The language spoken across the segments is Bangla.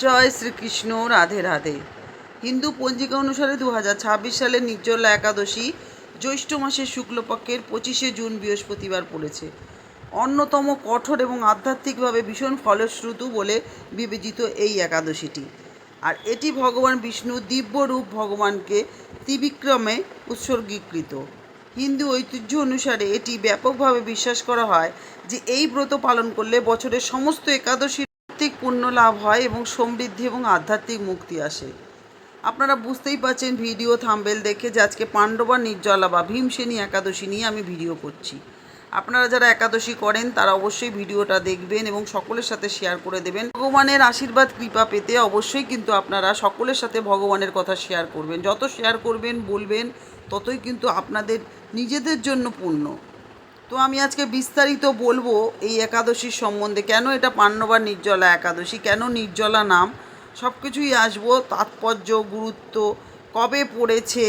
জয় শ্রীকৃষ্ণ। রাধে রাধে। হিন্দু পঞ্জিকা অনুসারে 2026 সালের নির্জলা একাদশী জ্যৈষ্ঠ মাসের শুক্লপক্ষের 25শে জুন বৃহস্পতিবার পড়েছে। অন্যতম কঠোর এবং আধ্যাত্মিকভাবে ভীষণ ফলশ্রুত বলে বিবেচিত এই একাদশীটি। আর এটি ভগবান বিষ্ণুর দিব্য রূপ ভগবানকে ত্রিবিক্রমে উৎসর্গীকৃত। হিন্দু ঐতিহ্য অনুসারে এটি ব্যাপকভাবে বিশ্বাস করা হয় যে এই ব্রত পালন করলে বছরের সমস্ত একাদশীর আধ্যাত্মিক পুণ্য লাভ হয় এবং সমৃদ্ধি এবং আধ্যাত্মিক মুক্তি আসে। আপনারা বুঝতেই পারছেন ভিডিও থাম্বনেল দেখে যে আজকে পাণ্ডবা নির্জলা বা ভীমসেনী একাদশী নিয়ে আমি ভিডিও করছি। আপনারা যারা একাদশী করেন তারা অবশ্যই ভিডিওটা দেখবেন এবং সকলের সাথে শেয়ার করে দেবেন। ভগবানের আশীর্বাদ কৃপা পেতে অবশ্যই কিন্তু আপনারা সকলের সাথে ভগবানের কথা শেয়ার করবেন। যত শেয়ার করবেন বলবেন ততই কিন্তু আপনাদের নিজেদের জন্য পুণ্য। তো আমি আজকে বিস্তারিত বলবো এই একাদশীর সম্বন্ধে, কেন এটা পাণ্ডবা নির্জলা একাদশী, কেন নির্জলা নাম, সব কিছুই আসবো। তাৎপর্য, গুরুত্ব, কবে পড়েছে,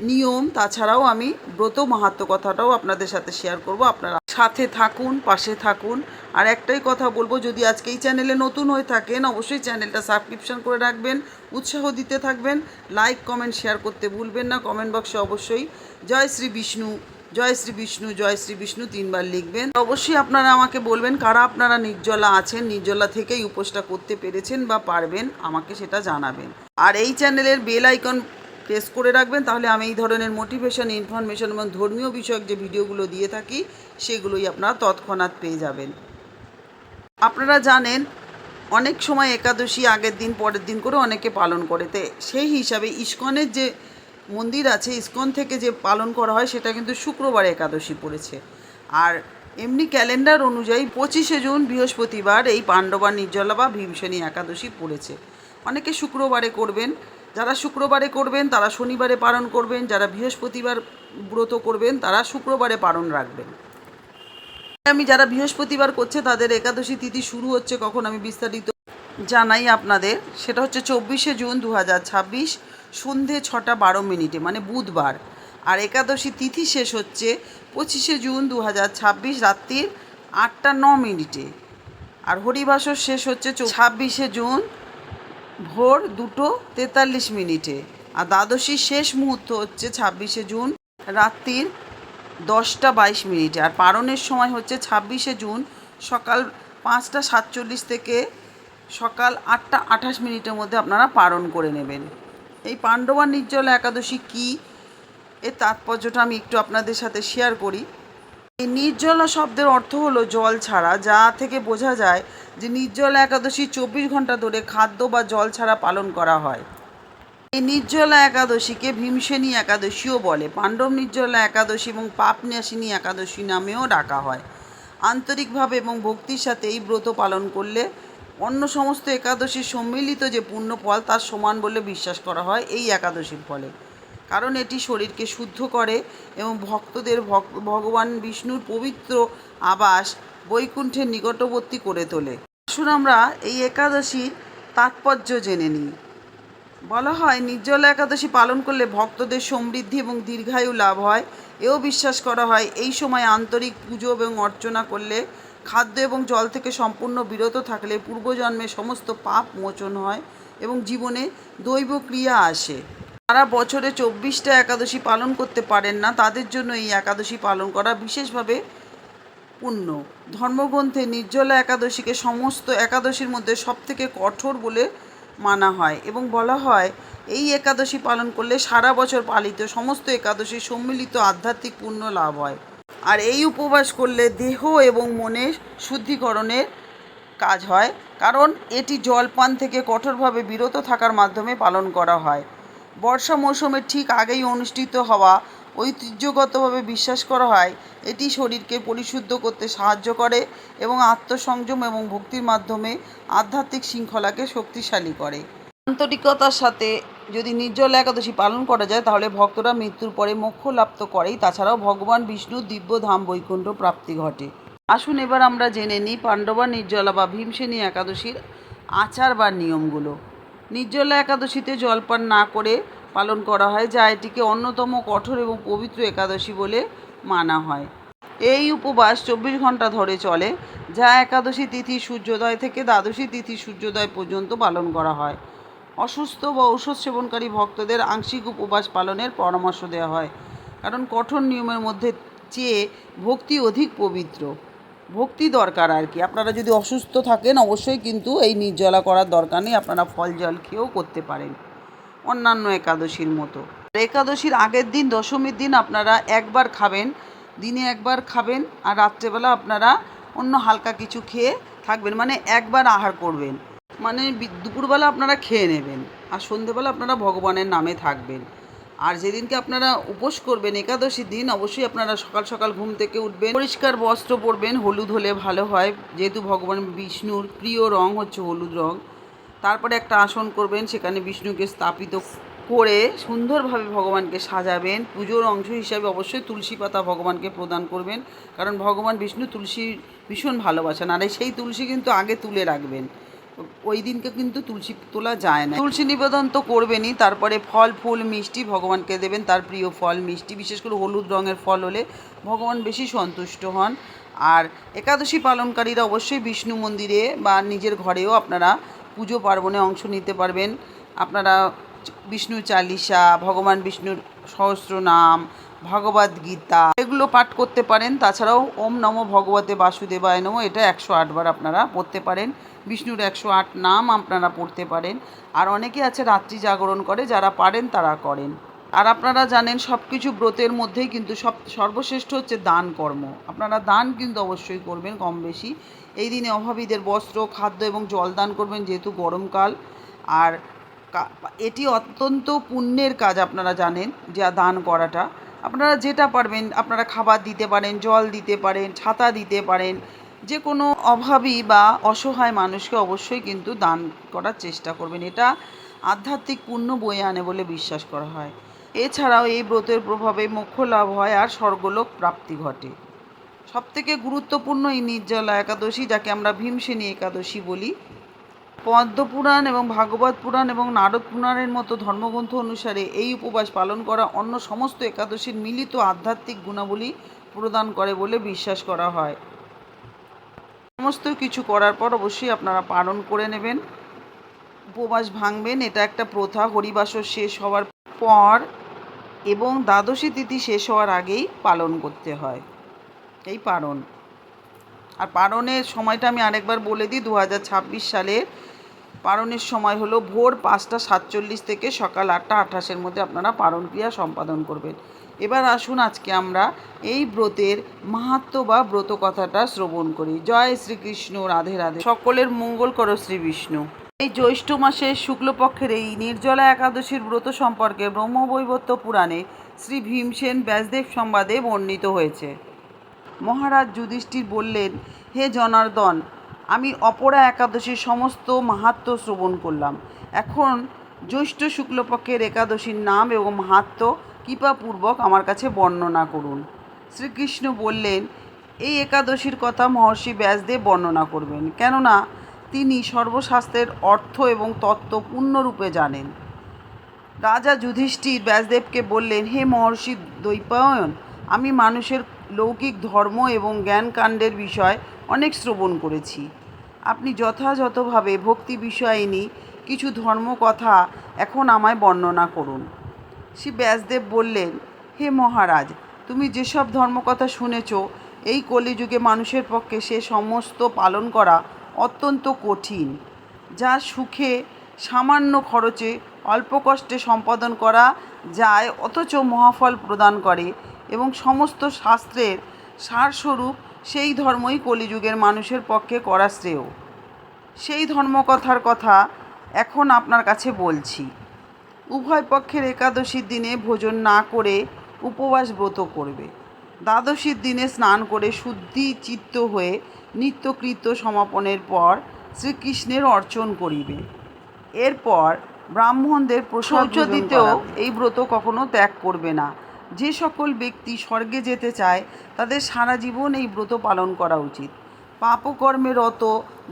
নিয়ম, তাছাড়াও আমি ব্রত মাহাত্ম্য কথাটাও আপনাদের সাথে শেয়ার করব। আপনারা সাথে থাকুন, পাশে থাকুন। আর একটাই কথা বলবো, যদি আজকে এই চ্যানেলে নতুন হয়ে থাকেন অবশ্যই চ্যানেলটা সাবস্ক্রিপশন করে রাখবেন, উৎসাহ দিতে থাকবেন, লাইক কমেন্ট শেয়ার করতে ভুলবেন না। কমেন্ট বক্সে অবশ্যই জয় শ্রী বিষ্ণু, জয় শ্রী বিষ্ণু, জয় শ্রী বিষ্ণু 3 বার লিখবেন। অবশ্যই আপনারা আমাকে বলবেন কারা আপনারা নির্জলা আছেন, নির্জলা থেকেই উপোসটা করতে পেরেছেন বা পারবেন, আমাকে সেটা জানাবেন। আর এই চ্যানেলের বেল আইকন প্রেস করে রাখবেন, তাহলে আমি এই ধরনের মোটিভেশন, ইনফরমেশন এবং ধর্মীয় বিষয়ক যে ভিডিওগুলো দিয়ে থাকি সেগুলোই আপনারা তৎক্ষণাৎ পেয়ে যাবেন। আপনারা জানেন অনেক সময় একাদশী আগের দিন পরের দিন করে অনেকে পালন করে, তো সেই হিসাবে ইস্কনের যে মন্দির আছে, ইস্কন থেকে যে পালন করা হয় সেটা কিন্তু শুক্রবার একাদশী পড়েছে। আর এমনি ক্যালেন্ডার অনুযায়ী 25শে জুন বৃহস্পতিবার এই পাণ্ডবা নির্জলা বা ভীমসেনী একাদশী পড়েছে। অনেকে শুক্রবারে করবেন, যারা শুক্রবারে করবেন তারা শনিবারে পালন করবেন, যারা বৃহস্পতিবার ব্রত করবেন তারা শুক্রবারে পালন রাখবেন। আমি যারা বৃহস্পতিবার করছে তাদের একাদশী তিথি শুরু হচ্ছে কখন আমি বিস্তারিত জানাই আপনাদের। সেটা হচ্ছে 24শে জুন 2026 সন্ধে 6:12 মানে বুধবার। আর একাদশী তিথি শেষ হচ্ছে 25শে জুন 2026 রাত্রির 8:09। আর হরিবাসর শেষ হচ্ছে 26শে জুন ভোর 2:43। আর দ্বাদশীর শেষ মুহূর্ত হচ্ছে 26শে জুন রাত্রির 10:22। আর পারণের সময় হচ্ছে 26শে জুন সকাল 5:47 থেকে সকাল 8:28 মধ্যে আপনারা পালন করে নেবেন। এই পাণ্ডবা নির্জলা একাদশী কী, এর তাৎপর্যটা আমি একটু আপনাদের সাথে শেয়ার করি। এই নির্জলা শব্দের অর্থ হলো জল ছাড়া, যা থেকে বোঝা যায় যে নির্জলা একাদশী 24 ঘন্টা ধরে খাদ্য বা জল ছাড়া পালন করা হয়। এই নির্জলা একাদশীকে ভীমসেনী একাদশীও বলে। পাণ্ডব নির্জলা একাদশী এবং পাপনাশিনী একাদশী নামেও ডাকা হয়। আন্তরিকভাবে এবং ভক্তির সাথে এই ব্রত পালন করলে অন্য সমস্ত একাদশীর সম্মিলিত যে পুণ্যফল তার সমান বলে বিশ্বাস করা হয় এই একাদশীর ফলে। কারণ এটি শরীরকে শুদ্ধ করে এবং ভক্তদের ভগবান বিষ্ণুর পবিত্র আবাস বৈকুণ্ঠের নিকটবর্তী করে তোলে। আসুন আমরা এই একাদশীর তাৎপর্য জেনে নিই। বলা হয় নির্জলা একাদশী পালন করলে ভক্তদের সমৃদ্ধি এবং দীর্ঘায়ু লাভ হয়। এও বিশ্বাস করা হয় এই সময় আন্তরিক পুজো এবং অর্চনা করলে, খাদ্য এবং জল থেকে সম্পূর্ণ বিরত থাকলে পূর্বজন্মে সমস্ত পাপ মোচন হয় এবং জীবনে দৈব ক্রিয়া আসে। যারা বছরে 24টা একাদশী পালন করতে পারেন না তাদের জন্য এই একাদশী পালন করা বিশেষভাবে পুণ্য। ধর্মগ্রন্থে নির্জলা একাদশীকে সমস্ত একাদশীর মধ্যে সবথেকে কঠোর বলে মানা হয় এবং বলা হয় এই একাদশী পালন করলে সারা বছর পালিত সমস্ত একাদশীর সম্মিলিত আধ্যাত্মিক পুণ্য লাভ হয়। আর এই উপবাস করলে দেহ এবং মনের শুদ্ধিকরণের কাজ হয়, কারণ এটি জলপান থেকে কঠোরভাবে বিরত থাকার মাধ্যমে পালন করা হয়। বর্ষা মৌসুমের ঠিক আগেই অনুষ্ঠিত হওয়া ঐতিহ্যগতভাবে বিশ্বাস করা হয় এটি শরীরকে পরিশুদ্ধ করতে সাহায্য করে এবং আত্মসংযম এবং ভক্তির মাধ্যমে আধ্যাত্মিক শৃঙ্খলাকে শক্তিশালী করে। আন্তরিকতার সাথে যদি নির্জলা একাদশী পালন করা যায় তাহলে ভক্তরা মৃত্যুর পরে মোক্ষ লাভ তো করেই, তাছাড়াও ভগবান বিষ্ণুর দিব্য ধাম বৈকুণ্ঠ প্রাপ্তি ঘটে। আসুন এবার আমরা জেনে নিই পাণ্ডবা নির্জলা বা ভীমসেনী একাদশীর আচার বা নিয়মগুলো। নির্জলা একাদশীতে জলপান না করে পালন করা হয়, যা এটিকে অন্যতম কঠোর এবং পবিত্র একাদশী বলে মানা হয়। এই উপবাস 24 ঘন্টা ধরে চলে, যা একাদশী তিথি সূর্যোদয় থেকে দ্বাদশী তিথি সূর্যোদয় পর্যন্ত পালন করা হয়। অসুস্থ বা ঔষধ সেবনকারী ভক্তদের আংশিক উপবাস পালনের পরামর্শ দেওয়া হয়, কারণ কঠোর নিয়মের মধ্যে চেয়ে ভক্তি অধিক পবিত্র। ভক্তি দরকার আর কি। আপনারা যদি অসুস্থ থাকেন অবশ্যই কিন্তু এই নির্জলা করার দরকার নেই, আপনারা ফল জল খেয়েও করতে পারেন অন্যান্য একাদশীর মতো। একাদশীর আগের দিন দশমীর দিন আপনারা একবার খাবেন, দিনে একবার খাবেন, আর রাত্রেবেলা আপনারা অন্য হালকা কিছু খেয়ে থাকবেন, মানে একবার আহার করবেন, মানে দুপুরবেলা আপনারা খেয়ে নেবেন, আর সন্ধেবেলা আপনারা ভগবানের নামে থাকবেন। আর যেদিনকে আপনারা উপোস করবেন একাদশীর দিন, অবশ্যই আপনারা সকাল সকাল ঘুম থেকে উঠবেন, পরিষ্কার বস্ত্র পরবেন, হলুদ হলে ভালো হয়, যেহেতু ভগবান বিষ্ণুর প্রিয় রং হচ্ছে হলুদ রং। তারপরে একটা আসন করবেন, সেখানে বিষ্ণুকে স্থাপিত করে সুন্দরভাবে ভগবানকে সাজাবেন। পুজোর অংশ হিসাবে অবশ্যই তুলসী পাতা ভগবানকে প্রদান করবেন, কারণ ভগবান বিষ্ণু তুলসী ভীষণ ভালোবাসেন। আর সেই তুলসী কিন্তু আগে তুলে রাখবেন, ওই দিনকে কিন্তু তুলসী তোলা যায় না। তুলসী নিবেদন তো করবেনই, তারপরে ফল ফুল মিষ্টি ভগবানকে দেবেন, তার প্রিয় ফল মিষ্টি, বিশেষ করে হলুদ রঙের ফল হলে ভগবান বেশি সন্তুষ্ট হন। আর একাদশী পালনকারীরা অবশ্যই বিষ্ণু মন্দিরে বা নিজের ঘরেও আপনারা পুজো পার্বণে অংশ নিতে পারবেন। আপনারা বিষ্ণু চালিসা, ভগবান বিষ্ণুর সহস্র নাম, ভগবদ গীতা এগুলো পাঠ করতে পারেন। তাছাড়াও ওম নমো ভগবতে বাসুদেবায় নমো, এটা 108 বার আপনারা পড়তে পারেন। বিষ্ণুর 108 নাম আপনারা পড়তে পারেন। আর অনেকে আছে রাত্রি জাগরণ করে, যারা পারেন তারা করেন। আর আপনারা জানেন সব কিছু ব্রতের মধ্যেই কিন্তু সর্বশ্রেষ্ঠ হচ্ছে দান কর্ম। আপনারা দান কিন্তু অবশ্যই করবেন কম বেশি। এই দিনে অভাবীদের বস্ত্র, খাদ্য এবং জল দান করবেন, যেহেতু গরমকাল। আর এটি অত্যন্ত পুণ্যের কাজ, আপনারা জানেন যে দান করাটা। আপনারা যেটা পারবেন আপনারা খাবার দিতে পারেন, জল দিতে পারেন, ছাতা দিতে পারেন, যে কোনো অভাবী বা অসহায় মানুষকে অবশ্যই কিন্তু দান করার চেষ্টা করবেন। এটা আধ্যাত্মিক পুণ্য বয়ে আনে বলে বিশ্বাস করা হয়। এছাড়াও এই ব্রতের প্রভাবে মোক্ষ লাভ হয় আর স্বর্গলোক প্রাপ্তি ঘটে। সবথেকে গুরুত্বপূর্ণ এই নির্জলা একাদশী, যাকে আমরা ভীমসেনী একাদশী বলি। পদ্মপুরাণ এবং ভাগবত পুরাণ এবং নারদ পুরাণের মতো ধর্মগ্রন্থ অনুসারে এই উপবাস পালন করা অন্য সমস্ত একাদশীর মিলিত আধ্যাত্মিক গুণাবলী প্রদান করে বলে বিশ্বাস করা হয়। সমস্ত কিছু করার পর অবশ্যই আপনারা পালন করে নেবেন, উপবাস ভাঙবেন। এটা একটা প্রথা। হরিবাসর শেষ হওয়ার পর এবং দ্বাদশী তিথি শেষ হওয়ার আগেই পালন করতে হয় এই পারণ। আর পারণের সময়টা আমি আরেকবার বলে দিই, 2026 সালের পারণের সময় হলো ভোর 5:47 থেকে সকাল 8:28-এর মধ্যে আপনারা পারণ ক্রিয়া সম্পাদন করবেন। এবার আসুন আজকে আমরা এই ব্রতের মাহাত্ম্য বা ব্রত কথাটা শ্রবণ করি। জয় শ্রীকৃষ্ণ, রাধে রাধে। সকলের মঙ্গল করো শ্রী বিষ্ণু। এই জ্যৈষ্ঠ মাসের শুক্লপক্ষের এই নির্জলা একাদশীর ব্রত সম্পর্কে ব্রহ্মবৈবর্ত পুরাণে শ্রী ভীমসেন ব্যাসদেব সংবাদে বর্ণিত হয়েছে। মহারাজ যুধিষ্ঠির বললেন, হে জনার্দন, আমি অপরা একাদশীর সমস্ত মাহাত্ম্য শ্রবণ করলাম। এখন জ্যৈষ্ঠ শুক্লপক্ষের একাদশীর নাম এবং মাহাত্ম্য কৃপাপূর্বক আমার কাছে বর্ণনা করুন। শ্রীকৃষ্ণ বললেন, এই একাদশীর কথা মহর্ষি ব্যাসদেব বর্ণনা করবেন, কেননা তিনি সর্বশাস্ত্রের অর্থ এবং তত্ত্ব পূর্ণরূপে জানেন। রাজা যুধিষ্ঠির ব্যাসদেবকে বললেন, হে মহর্ষি দ্বৈপায়ন, আমি মানুষের লৌকিক ধর্ম এবং জ্ঞানকাণ্ডের বিষয় অনেক শ্রবণ করেছি। আপনি যথাযথভাবে ভক্তি বিষয়িনী কিছু ধর্মকথা এখন আমায় বর্ণনা করুন। শ্রী ব্যাসদেব বললেন, হে মহারাজ, তুমি যেসব ধর্মকথা শুনেছ, এই কলিযুগে মানুষের পক্ষে সে সমস্ত পালন করা অত্যন্ত কঠিন, যা সুখে সামান্য খরচে অল্প কষ্টে সম্পাদন করা যায়, অথচ মহাফল প্রদান করে এবং সমস্ত শাস্ত্রের সারস্বরূপ সেই ধর্মই কলিযুগের মানুষের পক্ষে করা শ্রেয়। সেই ধর্মকথার কথা এখন আপনার কাছে বলছি। উভয় পক্ষের একাদশীর দিনে ভোজন না করে উপবাস ব্রত করবে। দ্বাদশীর দিনে স্নান করে শুদ্ধি চিত্ত হয়ে নিত্যকৃত্য সমাপনের পর শ্রীকৃষ্ণের অর্চন করিবে। এরপর ব্রাহ্মণদের প্রসাদ দিতেও এই ব্রত কখনো ত্যাগ করবে না। যে সকল ব্যক্তি স্বর্গে যেতে চায় তাদের সারা জীবন এই ব্রত পালন করা উচিত। পাপকর্মে রত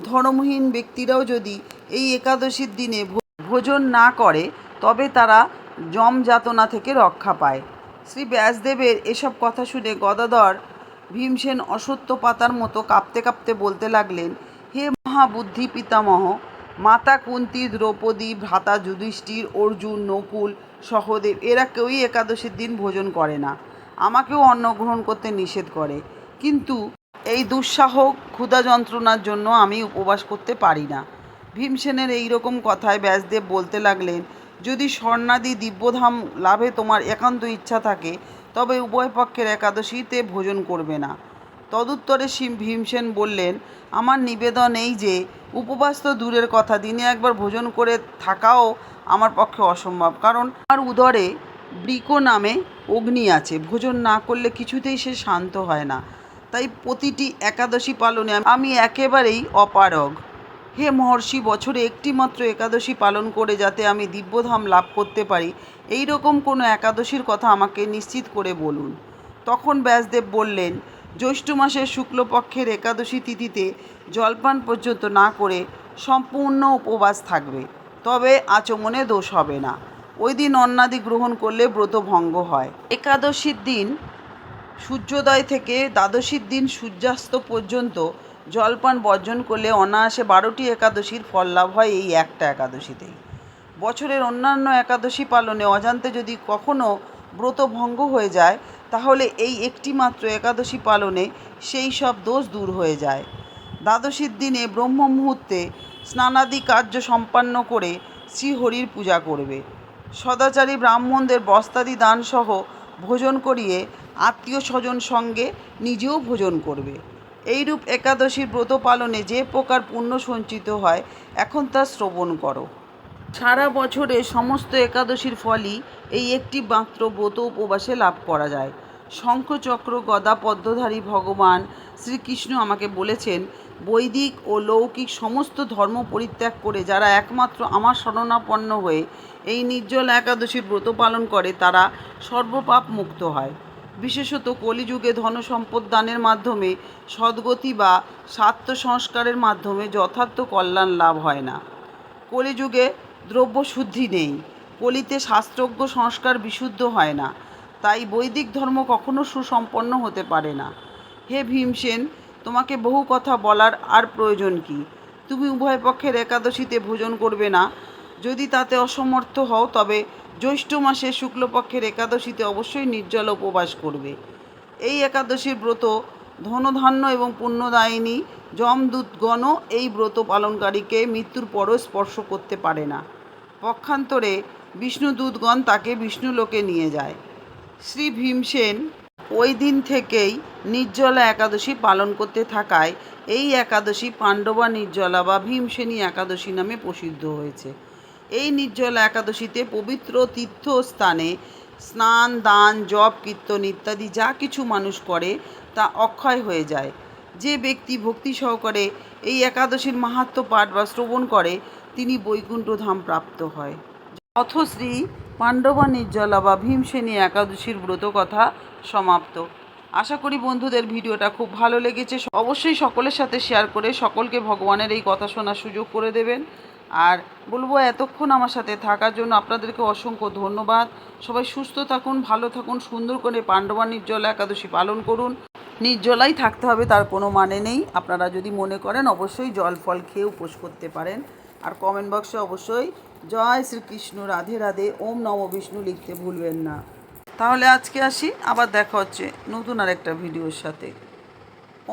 ধর্মহীন ব্যক্তিরাও যদি এই একাদশীর দিনে ভোজন না করে তবে তারা যম যাতনা থেকে রক্ষা পায়। শ্রী ব্যাসদেবের এসব কথা শুনে গদাধর ভীমসেন অসত্য পাতার মতো কাঁপতে কাঁপতে বলতে লাগলেন, হে মহাবুদ্ধি পিতামহ, মাতা কুন্তী, দ্রৌপদী, ভ্রাতা যুধিষ্ঠির, অর্জুন, নকুল, সহদেব এরা কেউই একাদশীর দিন ভোজন করে না। আমাকেও অন্ন গ্রহণ করতে নিষেধ করে, কিন্তু এই দুঃসাহ ক্ষুধা যন্ত্রণার জন্য আমি উপবাস করতে পারি না। ভীমসেনের এই রকম কথায় ব্যাসদেব বলতে লাগলেন, যদি স্বর্ণাদি দিব্যধাম লাভে তোমার একান্ত ইচ্ছা থাকে তবে উভয় পক্ষের একাদশীতে ভোজন করবে না। তদুত্তরে ভীমসেন বললেন, আমার নিবেদন এই যে উপবাস তো দূরের কথা, দিনে একবার ভোজন করে থাকাও আমার পক্ষে অসম্ভব, কারণ আমার উদরে বৃক নামে অগ্নি আছে, ভোজন না করলে কিছুতেই সে শান্ত হয় না। তাই প্রতিটি একাদশী পালনে আমি একেবারেই অপারগ। হে মহর্ষি, বছরে একটি মাত্র একাদশী পালন করে যাতে আমি দিব্যধাম লাভ করতে পারি, এই রকম কোনো একাদশীর কথা আমাকে নিশ্চিত করে বলুন। তখন ব্যাসদেব বললেন, জ্যৈষ্ঠ মাসের শুক্লপক্ষের একাদশী তিথিতে জলপান পর্যন্ত না করে সম্পূর্ণ উপবাস থাকবে, তবে আচমনে দোষ হবে না। ওই দিন অন্নাদি গ্রহণ করলে ব্রত ভঙ্গ হয়। একাদশীর দিন সূর্যোদয় থেকে দ্বাদশীর দিন সূর্যাস্ত পর্যন্ত জলপান বর্জন করলে অনায়াসে 12টি একাদশীর ফল লাভ হয় এই একটা একাদশীতেই। বছরের অন্যান্য একাদশী পালনে অজান্তে যদি কখনো ব্রত ভঙ্গ হয়ে যায়, তাহলে এই একটি মাত্র একাদশী পালনে সেই সব দোষ দূর হয়ে যায়। দ্বাদশীর দিনে ব্রহ্ম মুহূর্তে স্নানাদি কার্য সম্পন্ন করে শ্রীহরির পূজা করবে। সদাচারী ব্রাহ্মণদের বস্ত্রাদি দানসহ ভোজন করিয়ে আত্মীয় স্বজন সঙ্গে নিজেও ভোজন করবে। এইরূপ একাদশীর ব্রত পালনে যে প্রকার পুণ্য সঞ্চিত হয়, এখন তা শ্রবণ করো। সারা বছরে সমস্ত একাদশীর ফলই এই একটি মাত্র ব্রত উপবাসে লাভ করা যায়। শঙ্খচক্র গদা পদ্মধারী ভগবান শ্রীকৃষ্ণ আমাকে বলেছেন, বৈদিক ও লৌকিক সমস্ত ধর্ম পরিত্যাগ করে যারা একমাত্র আমার শরণাপন্ন হয়ে এই নির্জল একাদশীর ব্রত পালন করে তারা সর্বপাপ মুক্ত হয়। বিশেষত কলিযুগে ধনসম্পদ দানের মাধ্যমে সদ্গতি বা স্বার্থ সংস্কারের মাধ্যমে যথার্থ কল্যাণ লাভ হয় না। কলিযুগে দ্রব্য শুদ্ধি নেই, কলিতে শাস্ত্রজ্ঞ সংস্কার বিশুদ্ধ হয় না, তাই বৈদিক ধর্ম কখনো সুসম্পন্ন হতে পারে না। হে ভীমসেন, তোমাকে বহু কথা বলার আর প্রয়োজন কি? তুমি উভয় পক্ষের একাদশীতে ভোজন করবে না। যদি তাতে অসমর্থ হও তবে জ্যৈষ্ঠ মাসের শুক্লপক্ষের একাদশীতে অবশ্যই নির্জল উপবাস করবে। এই একাদশীর ব্রত ধনধান্য এবং পুণ্যদায়িনী। যমদূতগণও এই ব্রত পালনকারীকে মৃত্যুর পরও স্পর্শ করতে পারে না। পক্ষান্তরে বিষ্ণুদূতগণ তাকে বিষ্ণুলোকে নিয়ে যায়। শ্রী ভীমসেন ওই দিন থেকেই নির্জলা একাদশী পালন করতে থাকায় এই একাদশী পাণ্ডবা নির্জলা বা ভীমসেনী একাদশী নামে প্রসিদ্ধ হয়েছে। এই নির্জলা একাদশীতে পবিত্র তীর্থস্থানে স্নান, দান, জপ, কীর্তন ইত্যাদি যা কিছু মানুষ করে তা অক্ষয় হয়ে যায়। যে ব্যক্তি ভক্তি সহকারে এই একাদশীর মাহাত্ম্য পাঠ বা শ্রবণ করে তিনি বৈকুণ্ঠধাম প্রাপ্ত হয়। অথ শ্রী পাণ্ডবা নির্জলা বা ভীমসেনী একাদশীর ব্রত কথা সমাপ্ত। আশা করি বন্ধুদের ভিডিওটা খুব ভালো লেগেছে। অবশ্যই সকলের সাথে শেয়ার করে সকলকে ভগবানের এই কথা শোনার সুযোগ করে দেবেন। আর বলবো, এতক্ষণ আমার সাথে থাকার জন্য আপনাদেরকে অসংখ্য ধন্যবাদ। সবাই সুস্থ থাকুন, ভালো থাকুন, সুন্দর করে পাণ্ডবা নির্জলা একাদশী পালন করুন। নির্জলাই থাকতে হবে তার কোনো মানে নেই। আপনারা যদি মনে করেন অবশ্যই জল ফল খেয়ে উপোস করতে পারেন। আর কমেন্ট বক্সে অবশ্যই জয় শ্রীকৃষ্ণ, রাধে রাধে, ওম নম বিষ্ণু লিখতে ভুলবেন না। তাহলে আজকে আসি, আবার দেখা হচ্ছে নতুন আর একটা ভিডিওর সাথে।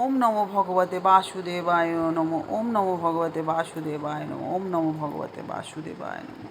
ওম নমো ভগবতে বাসুদেবায় নমঃ। ওম নমো ভগবতে বাসুদেবায় নমঃ। ওম নমো ভগবতে বাসুদেবায় নমঃ।